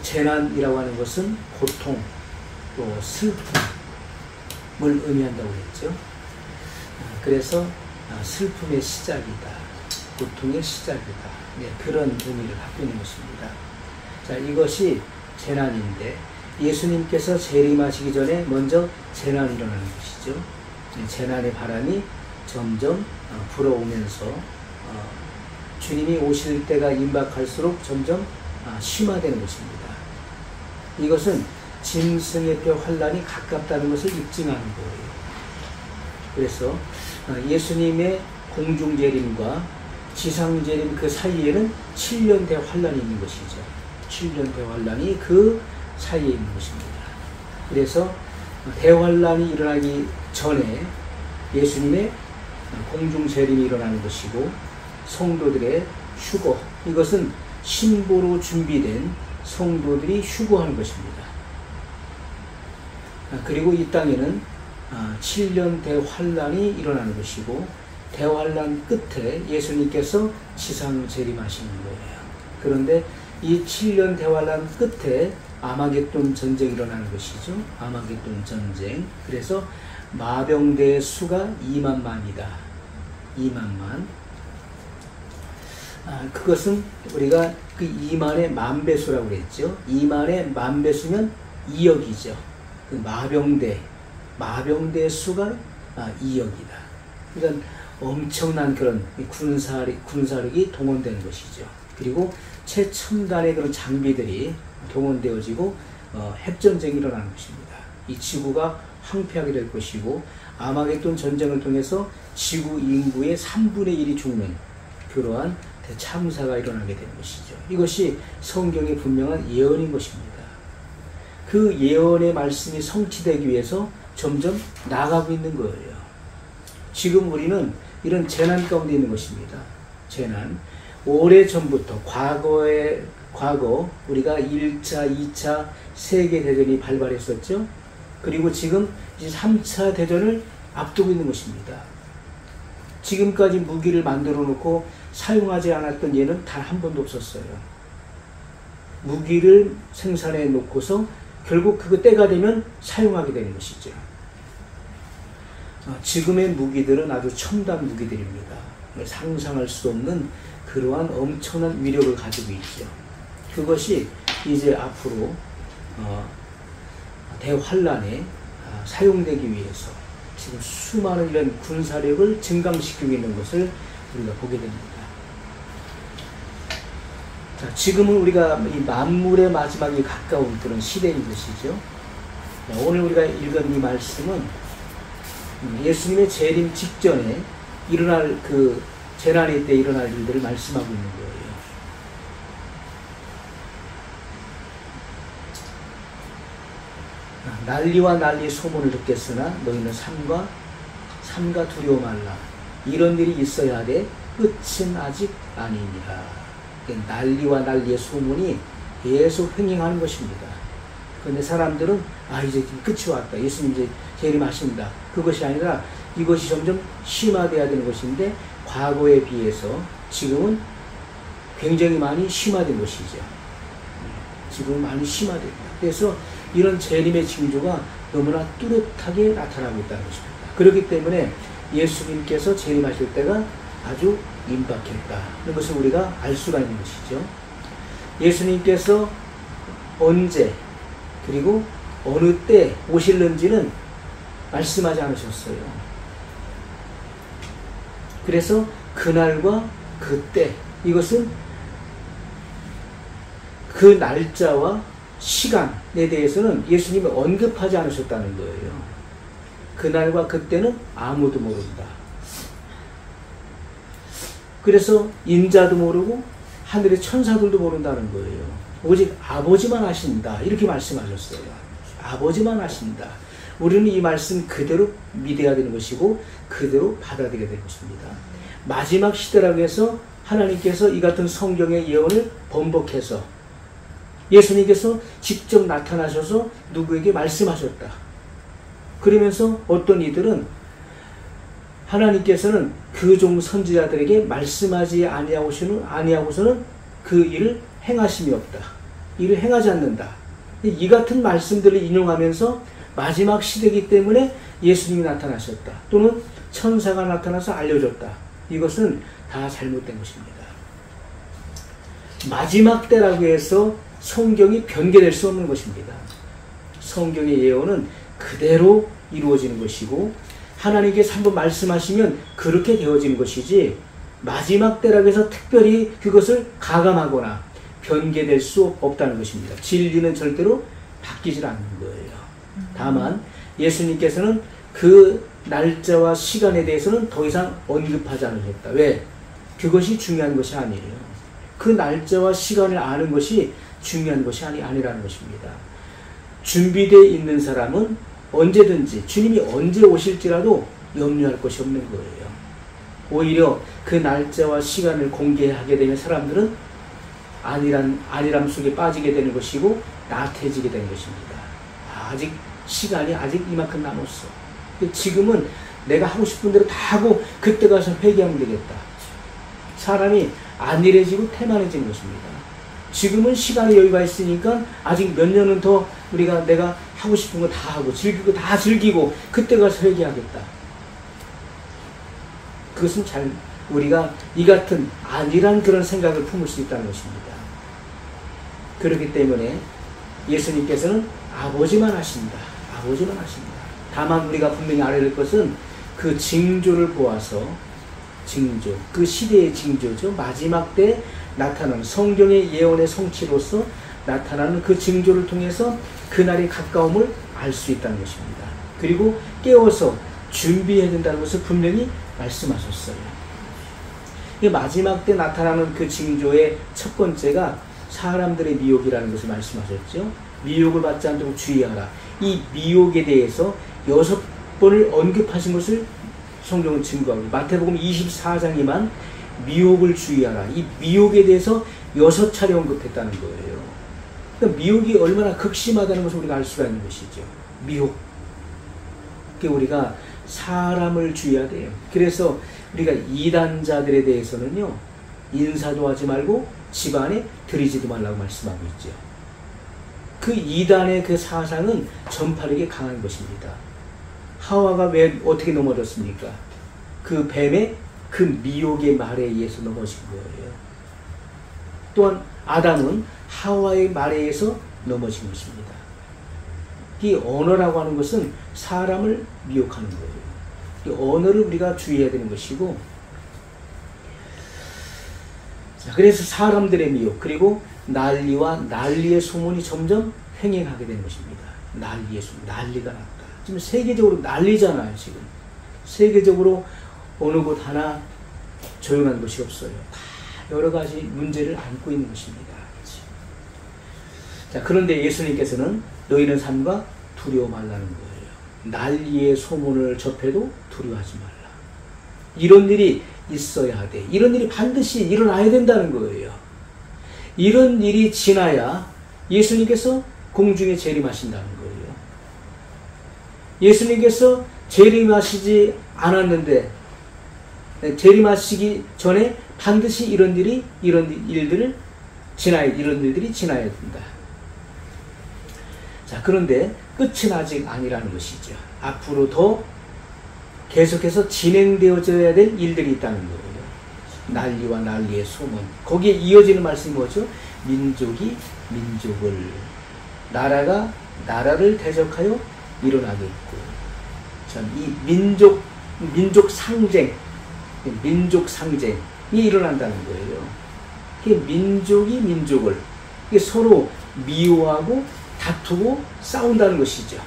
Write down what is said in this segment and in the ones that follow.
재난이라고 하는 것은 고통, 또 슬픔을 의미한다고 했죠. 그래서 슬픔의 시작이다, 고통의 시작이다, 그런 의미를 갖고 있는 것입니다. 자, 이것이 재난인데 예수님께서 재림하시기 전에 먼저 재난이 일어나는 것이죠. 재난의 바람이 점점 불어오면서 주님이 오실 때가 임박할수록 점점 심화되는 것입니다. 이것은 짐승의 뼈 환란이 가깝다는 것을 입증하는 거예요. 그래서 예수님의 공중재림과 지상재림 그 사이에는 7년 대환란이 있는 것이죠. 7년 대환란이 그 사이에 있는 것입니다. 그래서 대환란이 일어나기 전에 예수님의 공중재림이 일어나는 것이고, 성도들의 휴거, 이것은 신보로 준비된 성도들이 휴거하는 것입니다. 그리고 이 땅에는 7년 대환란이 일어나는 것이고, 대환란 끝에 예수님께서 지상 재림하시는 거예요. 그런데 이 7년 대환란 끝에 아마겟돈 전쟁이 일어나는 것이죠. 아마겟돈 전쟁. 그래서 마병대의 수가 2만만이다. 2만만. 그것은 우리가 그 2만의 만배수라고 그랬죠. 2만의 만배수면 2억이죠. 그 마병대 수가 2억이다. 그러니까 엄청난 그런 군사력이 동원되는 것이죠. 그리고 최첨단의 그런 장비들이 동원되어지고 핵전쟁이 일어나는 것입니다. 이 지구가 황폐하게 될 것이고, 아마겟돈 전쟁을 통해서 지구 인구의 3분의 1이 죽는 그러한 대참사가 일어나게 되는 것이죠. 이것이 성경의 분명한 예언인 것입니다. 그 예언의 말씀이 성취되기 위해서 점점 나아가고 있는 거예요. 지금 우리는 이런 재난 가운데 있는 것입니다. 재난. 오래전부터 과거 우리가 1차, 2차 세계대전이 발발했었죠. 그리고 지금 이제 3차 대전을 앞두고 있는 것입니다. 지금까지 무기를 만들어 놓고 사용하지 않았던 예는 단 한 번도 없었어요. 무기를 생산해 놓고서 결국 그거 때가 되면 사용하게 되는 것이죠. 지금의 무기들은 아주 첨단 무기들입니다. 상상할 수 없는 그러한 엄청난 위력을 가지고 있죠. 그것이 이제 앞으로 대환란에 사용되기 위해서 지금 수많은 이런 군사력을 증강시키고 있는 것을 우리가 보게 됩니다. 자, 지금은 우리가 이 만물의 마지막이 가까운 그런 시대인 것이죠. 오늘 우리가 읽은 이 말씀은 예수님의 재림 직전에 일어날 그 재난의 때 일어날 일들을 말씀하고 있는 거예요. 난리와 난리 소문을 듣겠으나 너희는 삼가 두려워 말라. 이런 일이 있어야 하되 끝은 아직 아니니라. 난리와 난리의 소문이 계속 횡행하는 것입니다. 그런데 사람들은 이제 끝이 왔다. 예수님 이제 재림하신다. 그것이 아니라 이것이 점점 심화되어야 되는 것인데, 과거에 비해서 지금은 굉장히 많이 심화된 것이죠. 지금은 많이 심화됩니다. 그래서 이런 재림의 징조가 너무나 뚜렷하게 나타나고 있다는 것입니다. 그렇기 때문에 예수님께서 재림하실 때가 아주 임박했다는 것을 우리가 알 수가 있는 것이죠. 예수님께서 언제 그리고 어느 때 오실는지는 말씀하지 않으셨어요. 그래서 그날과 그때, 이것은 그 날짜와 시간에 대해서는 예수님이 언급하지 않으셨다는 거예요. 그날과 그때는 아무도 모른다. 그래서 인자도 모르고 하늘의 천사들도 모른다는 거예요. 오직 아버지만 아신다. 이렇게 말씀하셨어요. 아버지만 아신다. 우리는 이 말씀 그대로 믿어야 되는 것이고 그대로 받아들여야 되는 것입니다. 마지막 시대라고 해서 하나님께서 이 같은 성경의 예언을 번복해서 예수님께서 직접 나타나셔서 누구에게 말씀하셨다. 그러면서 어떤 이들은 하나님께서는 그 종 선지자들에게 말씀하지 아니하고서는 그 일을 행하심이 없다. 이를 행하지 않는다. 이 같은 말씀들을 인용하면서 마지막 시대이기 때문에 예수님이 나타나셨다. 또는 천사가 나타나서 알려줬다. 이것은 다 잘못된 것입니다. 마지막 때라고 해서 성경이 변개될 수 없는 것입니다. 성경의 예언은 그대로 이루어지는 것이고 하나님께서 한번 말씀하시면 그렇게 되어지는 것이지 마지막 때라고 해서 특별히 그것을 가감하거나 변개될 수 없다는 것입니다. 진리는 절대로 바뀌질 않는 거예요. 다만 예수님께서는 그 날짜와 시간에 대해서는 더 이상 언급하지 않으셨다. 왜? 그것이 중요한 것이 아니에요. 그 날짜와 시간을 아는 것이 중요한 것이 아니라는 것입니다. 준비되어 있는 사람은 언제든지 주님이 언제 오실지라도 염려할 것이 없는 거예요. 오히려 그 날짜와 시간을 공개하게 되면 사람들은 안일함 속에 빠지게 되는 것이고 나태해지게 되는 것입니다. 아직 시간이 아직 이만큼 남았어. 지금은 내가 하고 싶은 대로 다 하고 그때 가서 회개하면 되겠다. 사람이 안일해지고 태만해지는 것입니다. 지금은 시간의 여유가 있으니까 아직 몇 년은 더 내가 하고 싶은 거 다 하고 즐기고 다 즐기고 그때 가서 회개하겠다. 그것은 우리가 이 같은 안일한 그런 생각을 품을 수 있다는 것입니다. 그렇기 때문에 예수님께서는 아버지만 하신다. 아버지만 하신다. 다만 우리가 분명히 알아야 될 것은 그 징조를 보아서 징조, 그 시대의 징조죠. 마지막 때 나타나는 성경의 예언의 성취로서 나타나는 그 징조를 통해서 그날이 가까움을 알 수 있다는 것입니다. 그리고 깨워서 준비해야 된다는 것을 분명히 말씀하셨어요. 마지막 때 나타나는 그 징조의 첫 번째가 사람들의 미혹이라는 것을 말씀하셨죠. 미혹을 받지 않도록 주의하라. 이 미혹에 대해서 6번을 언급하신 것을 성경은 증거하고 마태복음 24장에만 미혹을 주의하라. 이 미혹에 대해서 6차례 언급했다는 거예요. 그러니까 미혹이 얼마나 극심하다는 것을 우리가 알 수가 있는 것이죠. 미혹. 그러니까 우리가 사람을 주의해야 돼요. 그래서 우리가 이단자들에 대해서는요, 인사도 하지 말고 집안에 들이지도 말라고 말씀하고 있죠. 그 이단의 그 사상은 전파력이 강한 것입니다. 하와가 왜 어떻게 넘어졌습니까? 그 뱀의 그 미혹의 말에 의해서 넘어진 거예요. 또한 아담은 하와의 말에 의해서 넘어진 것입니다. 이 언어라고 하는 것은 사람을 미혹하는 거예요. 이 언어를 우리가 주의해야 되는 것이고, 자, 그래서 사람들의 미혹, 그리고 난리와 난리의 소문이 점점 횡행하게 되는 것입니다. 난리의 소문, 난리가 났다. 지금 세계적으로 난리잖아요. 지금 세계적으로 어느 곳 하나 조용한 곳이 없어요. 다 여러 가지 문제를 안고 있는 것입니다. 자, 그런데 예수님께서는 너희는 삼가 두려워 말라는 거예요. 난리의 소문을 접해도 두려워하지 말라. 이런 일이 있어야 하되, 이런 일이 반드시 일어나야 된다는 거예요. 이런 일이 지나야 예수님께서 공중에 재림하신다는 거예요. 예수님께서 재림하시지 않았는데, 재림하시기 전에 반드시 이런 일들이 지나야 된다. 자, 그런데 끝은 아직 아니라는 것이죠. 앞으로 더 계속해서 진행되어져야 될 일들이 있다는 거예요. 난리와 난리의 소문. 거기에 이어지는 말씀이 뭐죠? 민족이 민족을, 나라가 나라를 대적하여 일어나겠고. 참, 이 민족 상쟁이 일어난다는 거예요. 민족이 민족을 서로 미워하고 다투고 싸운다는 것이죠.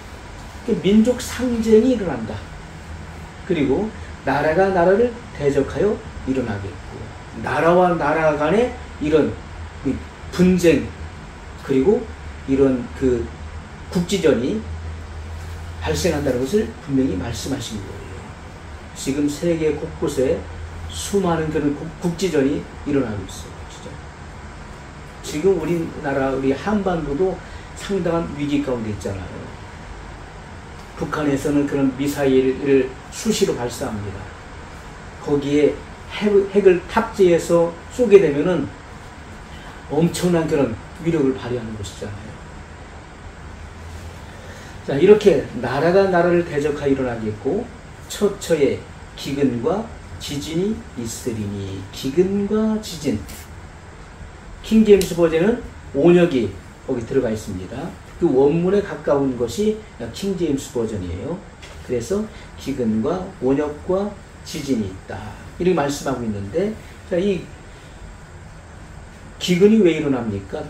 민족 상쟁이 일어난다. 그리고 나라가 나라를 대적하여 일어나겠고, 나라와 나라 간의 이런 분쟁, 그리고 이런 그 국지전이 발생한다는 것을 분명히 말씀하신 거예요. 지금 세계 곳곳에 수많은 그런 국지전이 일어나고 있어요. 진짜. 지금 우리나라, 우리 한반도도 상당한 위기 가운데 있잖아요. 북한에서는 그런 미사일을 수시로 발사합니다. 거기에 핵을 탑재해서 쏘게 되면은 엄청난 그런 위력을 발휘하는 것이잖아요. 자, 이렇게 나라가 나라를 대적하여 일어나겠고 처처에 기근과 지진이 있으리니. 기근과 지진. 킹제임스 버전은 온역이 거기 들어가 있습니다. 그 원문에 가까운 것이 킹제임스 버전이에요. 그래서 기근과 온역과 지진이 있다, 이렇게 말씀하고 있는데, 자, 이 기근이 왜 일어납니까?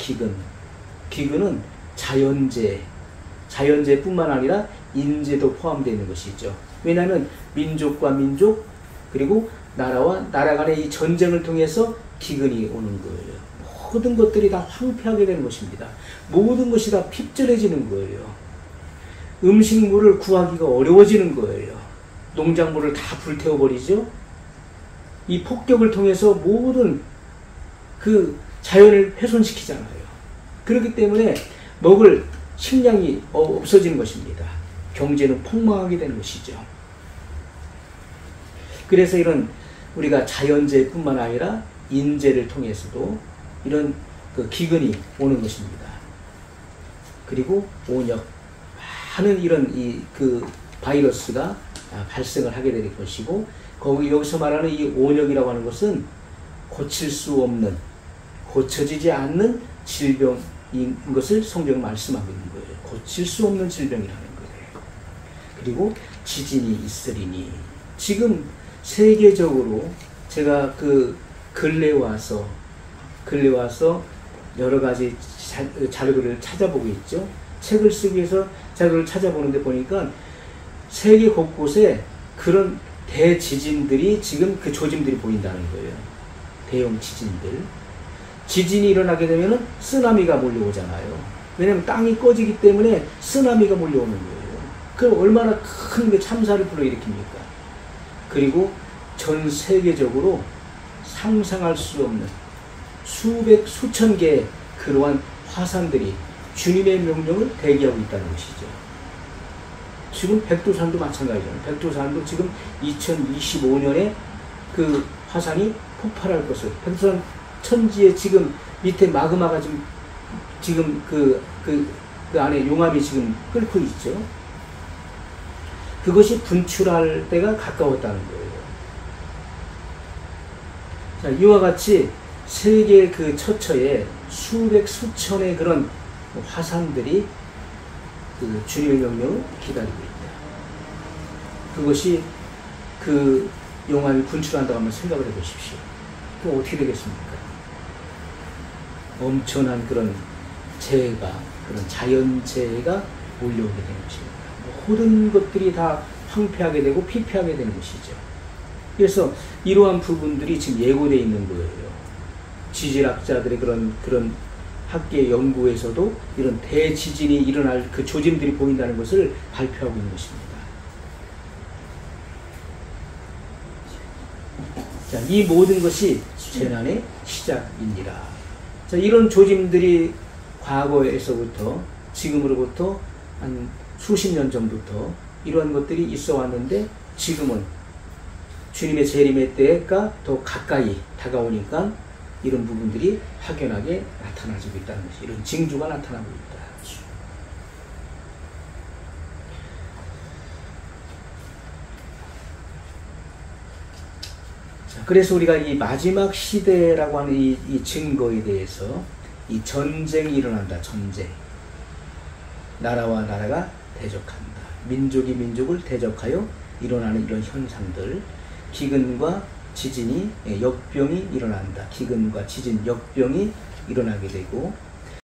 기근은 자연재해뿐만 아니라 인재도 포함되어 있는 것이죠. 왜냐하면 민족과 민족, 그리고 나라와 나라 간의 이 전쟁을 통해서 기근이 오는 거예요. 모든 것들이 다 황폐하게 되는 것입니다. 모든 것이 다 핍절해지는 거예요. 음식물을 구하기가 어려워지는 거예요. 농작물을 다 불태워버리죠. 이 폭격을 통해서 모든 그 자연을 훼손시키잖아요. 그렇기 때문에 먹을 식량이 없어지는 것입니다. 경제는 폭망하게 되는 것이죠. 그래서 이런 우리가 자연재해뿐만 아니라 인재를 통해서도 이런 그 기근이 오는 것입니다. 그리고 온역, 많은 이런 그 바이러스가 발생을 하게 될 것이고, 여기서 말하는 이 온역이라고 하는 것은 고칠 수 없는, 고쳐지지 않는 질병인 것을 성경은 말씀하고 있는 거예요. 고칠 수 없는 질병이라는 거예요. 그리고 지진이 있으리니. 지금 세계적으로 제가 그 근래 와서 여러 가지 자료를 찾아보고 있죠. 책을 쓰기 위해서 자료를 찾아보는데 보니까 세계 곳곳에 그런 대지진들이, 지금 그 조짐들이 보인다는 거예요. 대형 지진들. 지진이 일어나게 되면 쓰나미가 몰려오잖아요. 왜냐하면 땅이 꺼지기 때문에 쓰나미가 몰려오는 거예요. 그럼 얼마나 큰 그 참사를 불러일으킵니까? 그리고 전 세계적으로 상상할 수 없는 수천 개의 그러한 화산들이 주님의 명령을 대기하고 있다는 것이죠. 지금 백두산도 마찬가지잖아요. 백두산도 지금 2025년에 그 화산이 폭발할 것을, 백두산 천지에 지금 밑에 마그마가 지금 그 안에 용암이 지금 끓고 있죠. 그것이 분출할 때가 가까웠다는 거예요. 자, 이와 같이 세계 그 처처에 수천의 그런 화산들이 그 주님의 명령을 기다리고 있다. 그것이 그 용암이 분출한다고 한번 생각을 해보십시오. 그럼 어떻게 되겠습니까? 엄청난 그런 재해가, 그런 자연재해가 몰려오게 되는 것입니다. 모든 것들이 다 황폐하게 되고 피폐하게 되는 것이죠. 그래서 이러한 부분들이 지금 예고되어 있는 거예요. 지질학자들의 그런 학계 연구에서도 이런 대지진이 일어날 그 조짐들이 보인다는 것을 발표하고 있는 것입니다. 자, 이 모든 것이 재난의 시작이니라. 자, 이런 조짐들이 과거에서부터, 지금으로부터 한 수십 년 전부터 이러한 것들이 있어 왔는데, 지금은 주님의 재림의 때가 더 가까이 다가오니까 이런 부분들이 확연하게 나타나지고 있다는 것이, 이런 징조가 나타나고 있다. 자, 그래서 우리가 이 마지막 시대라고 하는 이 증거에 대해서, 이 전쟁이 일어난다. 전쟁. 나라와 나라가 대적한다. 민족이 민족을 대적하여 일어나는 이런 현상들, 기근과 지진이, 역병이 일어난다. 기근과 지진, 역병이 일어나게 되고,